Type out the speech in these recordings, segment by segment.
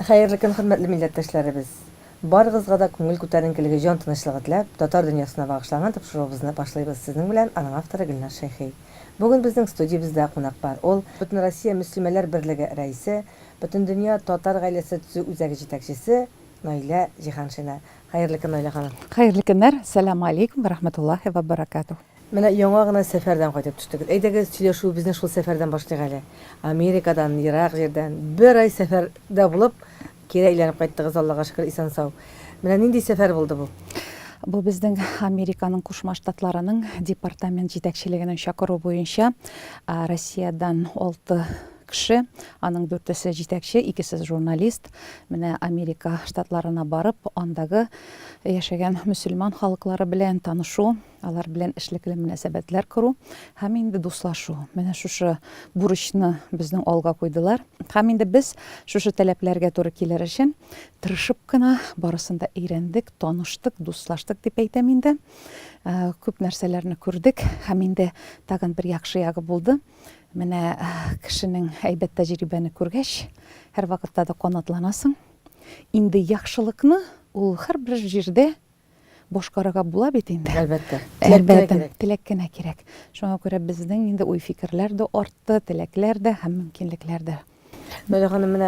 Хәерле көн, хөрмәтле милләттәшләребез. Барыгызга да күңел күтәренкелеге, җан тынычлыгы теләп, татар дөньясына багышланган тапшыруыбызны башлыйбыз сезнең белән, аның авторы Гөлнар Шәйхи. Бүген безнең студиябездә кунак бар. Ул Бөтен Россия мөслимәләр берлеге рәисе, Бөтен дөнья татар гаиләсе төзү үзәге җитәкчесе Наилә Җиһаншина. Хәерле көн, Наилә ханым. Хәерле көннәр. Ассаламу алейкум ва рахматуллахи ва баракатух. Менә яңа гына сәфәрдән кайтып төштек. Әйдәгез сөйләшүебезне шул сәфәрдән башлыйк әле. Америкадан, ерак җирдән бер ай сәфәрдә булып, кире әйләнеп кайттыгыз, Аллага шөкер, исән-сау. Менә нинди сәфәр булды бу? Бу безнең Американың Кушма Штатларының департамент җитәкчелегенең чакыру буенча Россиядан 6 кеше, аның 4-се җитәкче, 2-се журналист, менә Америка штатларына барып, андагы яшәгән мөселман халыклары белән танышу, алар белән эшлекле мөнәсәбәтләр кору һәм инде дуслашу. Менә шушы бурычны безнең алга куйдылар. Һәм инде без шушы таләпләргә туры килер өчен тырышып кына барысын да өйрәндек, таныштык, дуслаштык дип әйтәм инде. Күп нәрсәләрне күрдек һәм инде тагын бер яхшы ягы булды. Менә кешенең әйбәт тәҗрибәне күргәч, һәр вакытта да канатланасың. Инде яхшылыкны ул һәрбер җирдә башкарырга була бит инде. Әлбәттә. Теләк кенә кирәк. Шуңа күрә безнең инде уй-фикерләр дә артты, теләкләр дә һәм мөмкинлекләр дә. Наилә ханым, менә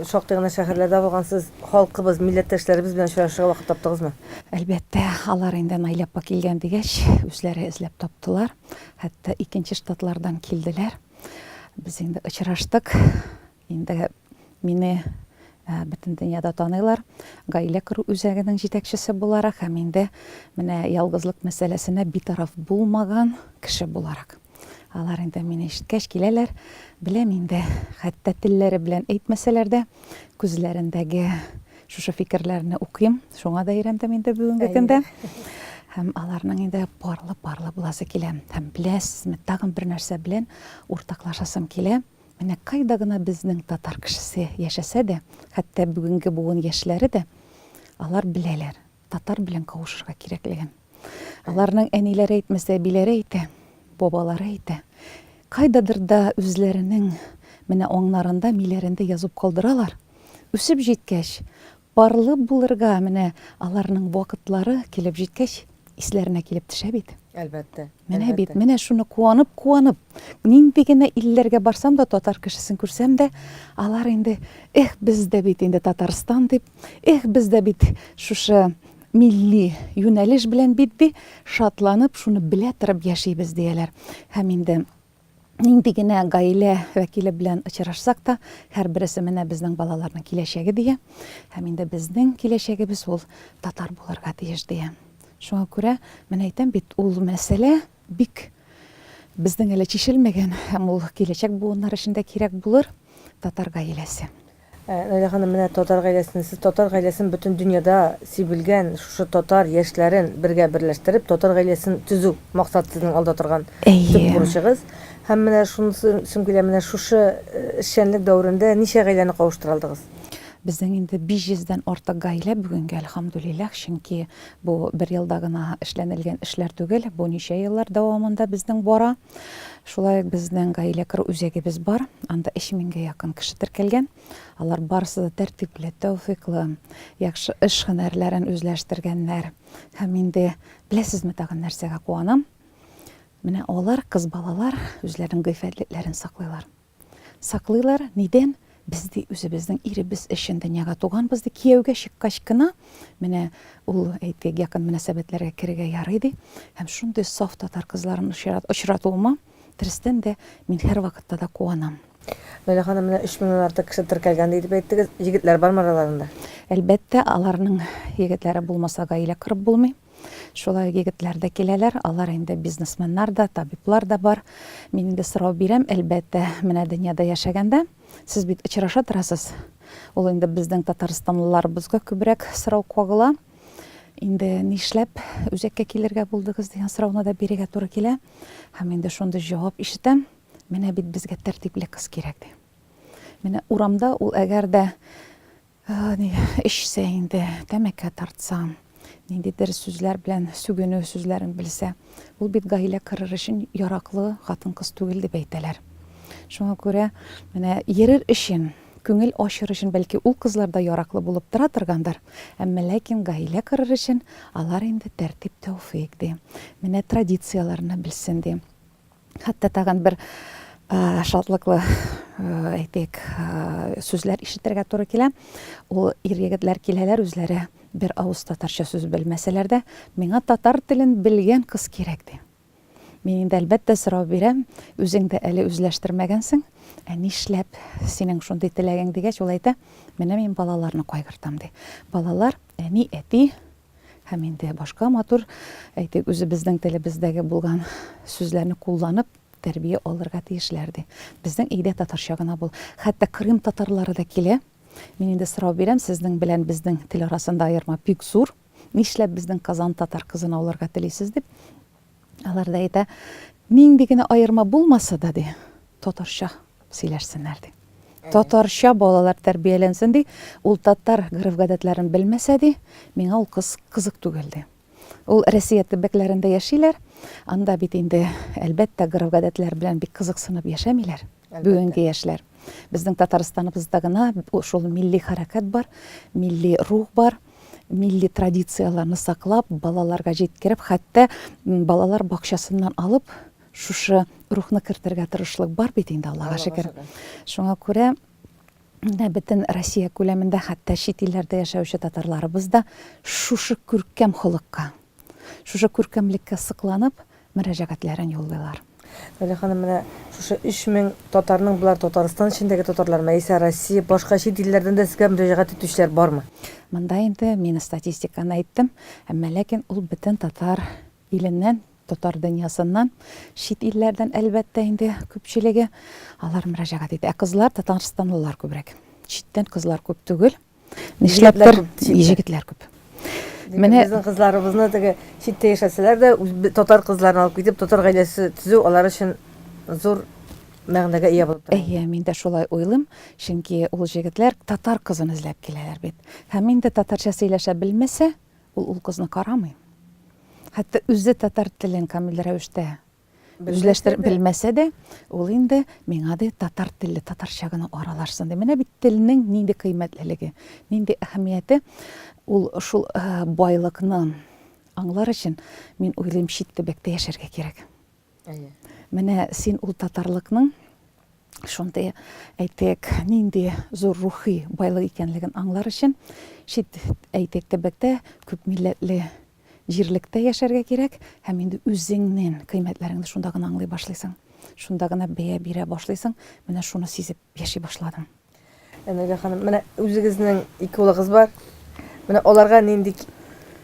шактый гына шәһәрләрдә булгансыз, халкыбыз, милләттәшләребез белән очрашырга вакыт таптыгызмы? Әлбәттә, алар инде Наилә апа килгән дигәч, үзләре эзләп таптылар. Хәтта икенче штатлардан килделәр. Без инде очраштык. Инде мине бөтен дөньяда таныйлар. Гаилә кору үзәгенең җитәкчесе буларак һәм инде менә ялгызлык мәсьәләсенә битараф булмаган кеше буларак. Алар инде мине ишеткәч киләләр. Беләм инде, хәтта телләре белән әйтмәсәләр дә, күзләрендәге шушы фикерләрне укыйм. Шуңа да өйрәндем инде бүгенге көндә. Һәм аларның инде парлы буласы килә. Һәм беләсезме, тагын бер нәрсә белән уртаклашасым килә. Менә кайда гына безнең татар кешесе яшәсә дә, хәтта бүгенге буын яшьләре дә, алар беләләр, татар белән кавышырга кирәклеген. Аларның әниләре әйтмәсә, биләре әйтә, бабалары әйтә. Кайдадыр да үзләренең менә аңнарында, миләрендә язып калдыралар. Үсеп җиткәч, парлы булырга менә аларның вакытлары килеп җиткәч, исләренә килеп төшә бит. Әлбәттә. Менә бит, менә шуны куанып, нинди генә илләргә барсам да, татар кешесен күрсәм дә, алар инде, бездә бит инде Татарстан дип, бездә бит шушы милли юнәлеш белән бит шатланып, шуны белә торып яшибез дияләр. Һәм инде нинди генә гаилә вәкиле белән очрашсак та, һәр берсе менә безнең балаларның киләчәге дия. Һәм инде безнең киләчәгебез ул татар булырга тиеш дия. Шуңа күрә, мен әйтәм бит, ул мәсьәлә бик безнең әле чишелмәгән, һәм ул киләчәк буыннар эшендә кирәк булыр татар гаиләсе. Наилә ханым, менә татар гаиләсен, сез татар гаиләсен бөтен дөньяда сибелгән шушы татар яшьләрен бергә берләштереп, татар гаиләсен төзү максаты сезнең алда торган төп бурычыгыз. Һәм менә шунысы сөмкилә, менә шушы эшчәнлек дәврендә ничә гаиләне кавыштыра алдыгыз? Безнең инде 500-дән артык гаилә бүгенгә, әлхәмдүлилләх, чөнки бу бер елда гына эшләнелгән эшләр түгел, бу ничә еллар дәвамында безнең бара. Шулай безнең гаилә кору үзәгебез бар. Анда 3000-гә якын кеше теркәлгән. Алар барысы да тәртипле, тәүфыйклы, яхшы эш һөнәрләрен үзләштергәннәр. Һәм инде беләсезме, тагын нәрсәгә куанам? Менә алар, кыз балалар, үзләренең гыйффәтлекләрен саклыйлар. Саклыйлар нидән? Безди үзебезнең иребез өчен дөньяга туганбыз ди, кияүгә чыккач кына, менә ул әйтик якын мөнәсәбәтләргә керергә ярый ди. Һәм шундый саф татар кызларын очратуыма дөрестән дә мин һәр вакытта да куанам. Наилә ханым, менә 3000-дән артык кеше теркәлгән дип әйттегез. Егетләр бармы араларында? Әлбәттә, аларның егетләре булмаса гаилә корып булмый. Шулай егетләр дә киләләр, алар инде бизнесменнар да, табиблар да бар. Мин инде сорау бирәм, әлбәттә, менә дөньяда яшәгәндә, сез бит очраша торасыз. Ул инде безнең татарстанлыларыбызга күбрәк сорау кагыла. Инде нишләп үзәккә килергә булдыгыз дигән сорауны да бирергә туры килә. Һәм инде шундый җавап ишетәм, менә бит безгә тәртипле кыз кирәк ди. Менә урамда ул әгәр дә эчсә инде, тәмәке тартса, ниндидер сүзләр белән сүгенү сүзләрен белсә, ул бит гаилә корыр өчен яраклы хатын-кыз түгел дип әйтәләр. Шуңа күрә, менә йөрер өчен Күңел ашыр өчен бәлки ул кызларда яраклы булып тора торгандыр. Әмма ләкин гаилә корыр өчен алар инде тәртип тәүфыйк ди. Менә традицияларны белсен ди. Хәтта тагын бер шатлыклы әйтик сүзләр ишетергә туры килә. Ул ир-егетләр киләләр, үзләре бер авыз татарча сүз белмәсәләр дә, миңа татар телен белгән кыз кирәк ди. Мин инде әлбәттә сорау бирәм, үзең дә әле үзләштермәгәнсең, нишләп синең шундый теләгәң дигәч, ул әйтә, менә мин балаларны кайгыртам ди. Балалар әни, әти һәм инде башка матур әйтик үзебезнең телебездәге булган сүзләрне кулланып тәрбия алырга тиешләр ди. Безнең өйдә татарча гына бул. Хәтта Крым татарлары да килә. Мин инде сорау бирәм, сезнең белән безнең тел арасында аерма бик зур. Нишләп безнең Казан татар кызын алырга телисез дип. Алар да әйтә, нинди генә аерма булмаса да ди, татарча сөйләшсеннәр ди. Татарча балалар тәрбияләнсен ди. Ул татар гырыф-гадәтләрен белмәсә ди, миңа ул кыз кызык түгел ди. Ул Россия төбәкләрендә яшиләр. Анда бит инде әлбәттә гырыф-гадәтләр белән бик кызыксынып яшәмиләр. Бүгенге яшьләр. Безнең Татарстаныбызда гына шул милли хәрәкәт бар, милли рух бар. Милли традицияларны саклап, балаларга җиткереп, хәтта балалар бакчасыннан алып, шушы рухны кертергә тырышлык бар бит инде, Аллага шөкер. Шуңа күрә бөтен Россия күләмендә, хәтта чит илләрдә яшәүче татарларыбыз да шушы күркәм холыкка, шушы күркәмлеккә сыкланып, мөрәҗәгатьләрен юллыйлар. Ләйлә ханым, менә шушы 3000 татарның булар Татарстан ичендәге татарлар, мәисә Россия, башка чит илләрдән дә сезгә мөрәҗәгать итүчеләр бармы? Монда инде мин статистиканы әйттем, әмма ләкин ул бөтен татар иленнән, татар дөньясыннан, чит илләрдән әлбәттә инде күпчелеге алар мөрәҗәгать итә. Кызлар Татарстанлылар күбрәк. Читтән кызлар күп түгел. Нишләптер җегетләр күп. Менә безнең кызларыбызны теге читтә яшәсәләр дә татар кызларын алып китеп, татар гаиләсе төзү алар өчен зур мәгънәгә ия булып тора. Әйе, мин дә шулай уйлыйм, чөнки ул җегетләр татар кызын эзләп киләләр бит. Һәм инде татарча сөйләшә белмәсә, ул кызны карамый. Хәтта үзе татар телен камил рәвештә үзләштереп белмәсә дә, ул инде миңа да татар теле, татарча гына аралашсын ди. Менә бит телнең нинди кыйммәтлелеге, нинди әһәмияте, ул шул байлыкны аңлар өчен мин уйлыйм, чит төбәктә яшәргә кирәк. Әйе. Менә син ул татарлыкның шундай әйтек нинди зур рухи байлык икәнлеген аңлар өчен чит әйтек төбәктә күп милләтле җирлектә яшәргә кирәк, һәм инде үзеңнең кыйммәтләреңне шунда гына аңлый башлыйсың. Шунда гына бәя бирә башлыйсың. Менә шуны сизеп яши башладым. Ләйлә ханым, менә үзегезнең 2 улыгыз бар. Менә аларга нинди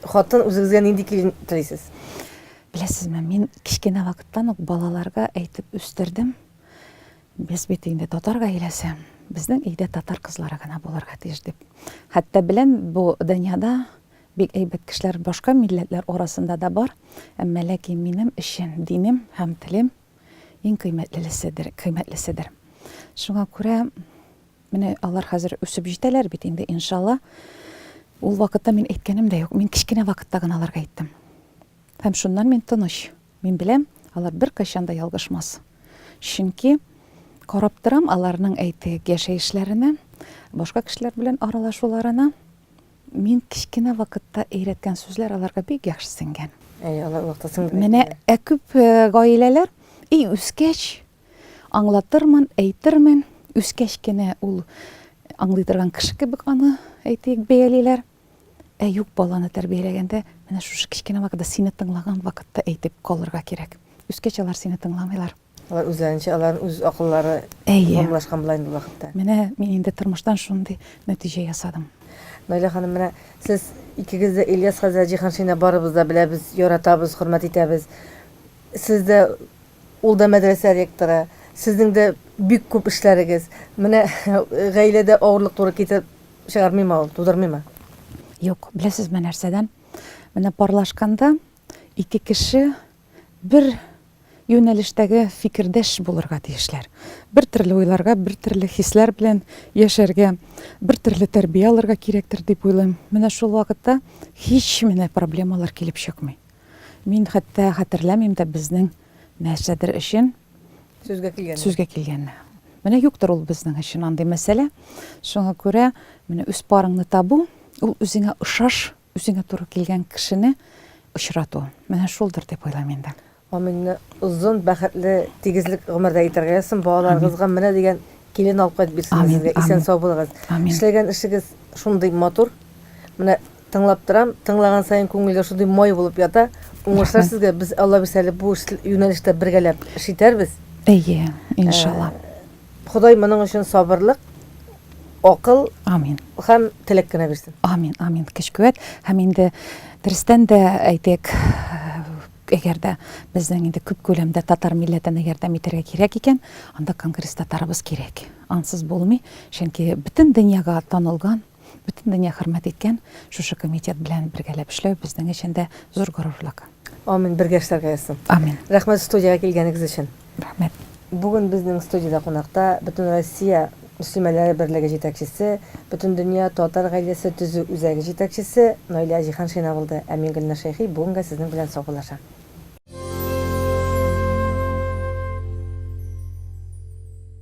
хатын, үзегезгә нинди килен телисез? Беләсезме, мин кичкенә вакыттан ук балаларга әйтеп үстердем. Без бит инде татар гаиләсе. Безнең өйдә татар кызлары гына булырга тиеш дип. Хәтта белән бу дөньяда бик әйбәт кешеләр башка милләтләр арасында да бар. Әмма ләкин минем өчен динем һәм телем иң кыйммәтлеседер. Шуңа күрә менә алар хәзер үсеп җитәләр бит инде, иншалла. Ул вакытта мин әйткәнем дә юк. Мин кичкенә вакытта гына аларга әйттем. Һәм шуннан мин тыныч. Мин беләм, алар бер кайчан да ялгышмас. Чөнки карап торам аларның әйтек яшәешләренә, башка кешеләр белән аралашуларына. Мин кичкенә вакытта өйрәткән сүзләр аларга бик яхшы сеңгән. Алар вакытта сеңгән. Менә күп гаиләләр үскәч аңлатырмын, әйтермен, үскәч кенә ул аңлый торган кеше кебек аны әйтик бәялиләр. Юк, баланы тәрбияләгәндә менә шушы кичкенә вакытта сине тыңлаган вакытта әйтеп калырга кирәк. Үскәч алар сине тыңламыйлар. Алар үзләренчә, аларның үз акыллары формалашкан була инде вакытта. Менә мин инде тормыштан шундый нәтиҗә ясадым. Ләйлә ханым, менә сез икегез дә Ильяс хәзрәт Җиһаншина барыбыз да беләбез, яратабыз, хөрмәт итәбез. Сез дә ул да мәдрәсә ректоры, сезнең дә бик күп эшләрегез. Менә гаиләдә авырлык туры китеп чыгармыймы ул, тудырмыймы? Юк, беләсезме нәрсәдән? Менә парлашканда ике кеше бер юнәлештәге фикердәш булырга тиешләр. Бер төрле уйларга, бер төрле хисләр белән яшәргә, бер төрле тәрбия алырга кирәктер дип уйлыйм. Менә шул вакытта һич менә проблемалар килеп чыкмый. Мин хәтта хәтерләмим дә безнең нәрсәдер өчен сүзгә килгән. Менә Менә юктыр ул безнең өчен андый мәсьәлә. Шуңа күрә менә үз парыңны табу, ул үзеңә ошаш, үзеңә туры килгән кешене очрату. Менә шулдыр дип уйлыйм инде. Амин. Узун бәхетле тигезлек гомердә итәргә ясын, балаларыгызга менә дигән килен алып кайтып бирсен Амин, сезгә. амин. Исән сау булыгыз. Амин. Эшләгән эшегез шундый матур. Менә тыңлап торам, тыңлаган сайын күңелгә шундый май булып ята. Уңышлар Рәхмәт. сезгә. Без Алла бирсәле бу юнәлештә бергәләп эш итәрбез. Әйе, иншалла. Ходай моның өчен сабырлык, акыл Амин. һәм теләк кенә бирсен. Амин, амин. Көч-куәт. Һәм инде дөрестән дә әйтик, әгәр дә безнең инде күп күләмдә татар милләтен ярдәм итәргә кирәк икән, анда конгресс татарыбыз кирәк. Ансыз булмый, чөнки бөтен дөньяга танылган, бөтен дөнья хөрмәт иткән шушы комитет белән бергәләп эшләү безнең өчен дә зур горурлык. Амин. Бергә эшләргә ясын. Амин. Рәхмәт студиягә килгәнегез өчен. Рәхмәт. Бүген безнең студияда кунакта Бөтен Россия Мөслимәләре берлеге җитәкчесе, Бөтен дөнья татар гаиләсе төзү үзәге җитәкчесе Наилә Җиһан Шина булды. Ә мин Гөлнар Шәйхи бүгенгә сезнең белән саубуллашам.